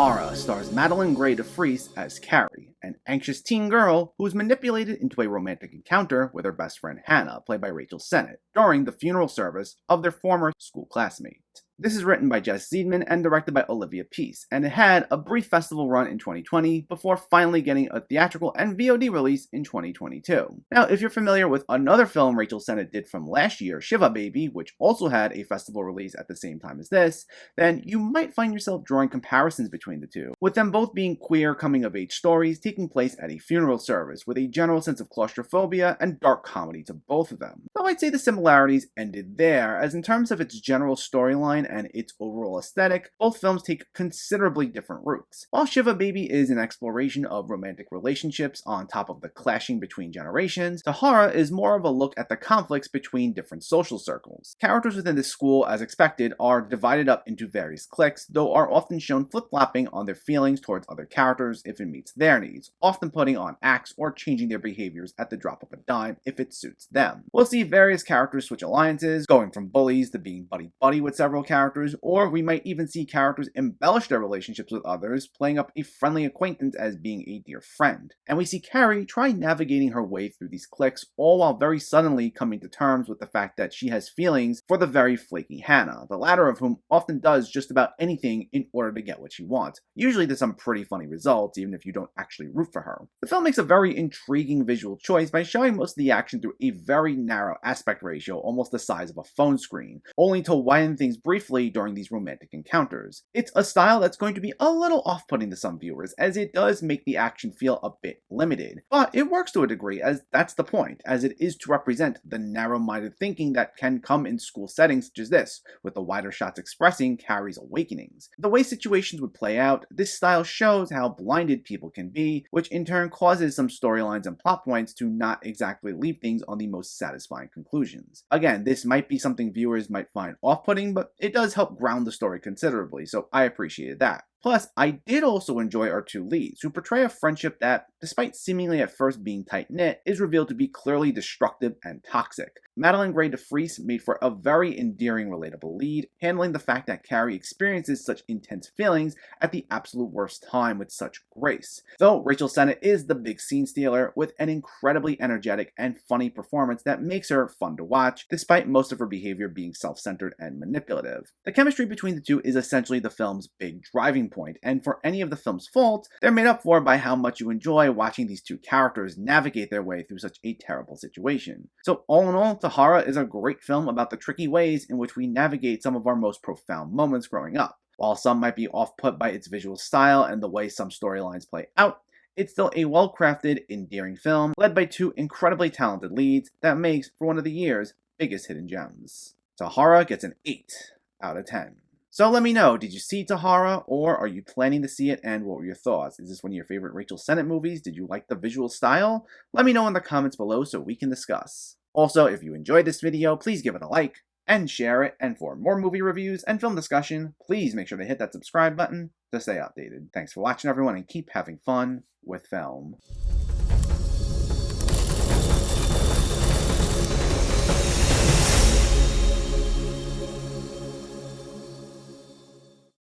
Tahara stars Madeline Grey DeFreece as Carrie, an anxious teen girl who is manipulated into a romantic encounter with her best friend Hannah, played by Rachel Sennott, during the funeral service of their former school classmate. This is written by Jess Zeidman and directed by Olivia Peace, and it had a brief festival run in 2020 before finally getting a theatrical and VOD release in 2022. Now, if you're familiar with another film Rachel Sennott did from last year, Shiva Baby, which also had a festival release at the same time as this, then you might find yourself drawing comparisons between the two, with them both being queer coming-of-age stories taking place at a funeral service, with a general sense of claustrophobia and dark comedy to both of them. Though I'd say the similarities ended there, as in terms of its general storyline and its overall aesthetic, both films take considerably different routes. While Shiva Baby is an exploration of romantic relationships on top of the clashing between generations, Tahara is more of a look at the conflicts between different social circles. Characters within this school, as expected, are divided up into various cliques, though are often shown flip-flopping on their feelings towards other characters if it meets their needs, often putting on acts or changing their behaviors at the drop of a dime if it suits them. We'll see various characters switch alliances, going from bullies to being buddy-buddy with several characters, or we might even see characters embellish their relationships with others, playing up a friendly acquaintance as being a dear friend. And we see Carrie try navigating her way through these cliques, all while very suddenly coming to terms with the fact that she has feelings for the very flaky Hannah, the latter of whom often does just about anything in order to get what she wants, usually to some pretty funny results, even if you don't actually root for her. The film makes a very intriguing visual choice by showing most of the action through a very narrow aspect ratio, almost the size of a phone screen, only to widen things briefly during these romantic encounters. It's a style that's going to be a little off-putting to some viewers, as it does make the action feel a bit limited. But it works to a degree, as that's the point, as it is to represent the narrow-minded thinking that can come in school settings such as this, with the wider shots expressing Carrie's awakenings. The way situations would play out, this style shows how blinded people can be, which in turn causes some storylines and plot points to not exactly leave things on the most satisfying conclusions. Again, this might be something viewers might find off-putting, but it does help ground the story considerably, so I appreciated that. Plus, I did also enjoy our two leads, who portray a friendship that, despite seemingly at first being tight-knit, is revealed to be clearly destructive and toxic. Madeline Grey DeFreece made for a very endearing, relatable lead, handling the fact that Carrie experiences such intense feelings at the absolute worst time with such grace. Though Rachel Sennott is the big scene stealer, with an incredibly energetic and funny performance that makes her fun to watch, despite most of her behavior being self-centered and manipulative. The chemistry between the two is essentially the film's big driving point, and for any of the film's faults, they're made up for by how much you enjoy watching these two characters navigate their way through such a terrible situation. So all in all, Tahara is a great film about the tricky ways in which we navigate some of our most profound moments growing up. While some might be off-put by its visual style and the way some storylines play out, it's still a well-crafted, endearing film led by two incredibly talented leads that makes for one of the year's biggest hidden gems. Tahara gets an 8 out of 10. So let me know, did you see Tahara, or are you planning to see it, and what were your thoughts? Is this one of your favorite Rachel Sennott movies? Did you like the visual style? Let me know in the comments below so we can discuss. Also, if you enjoyed this video, please give it a like and share it, and for more movie reviews and film discussion, please make sure to hit that subscribe button to stay updated. Thanks for watching, everyone, and keep having fun with film.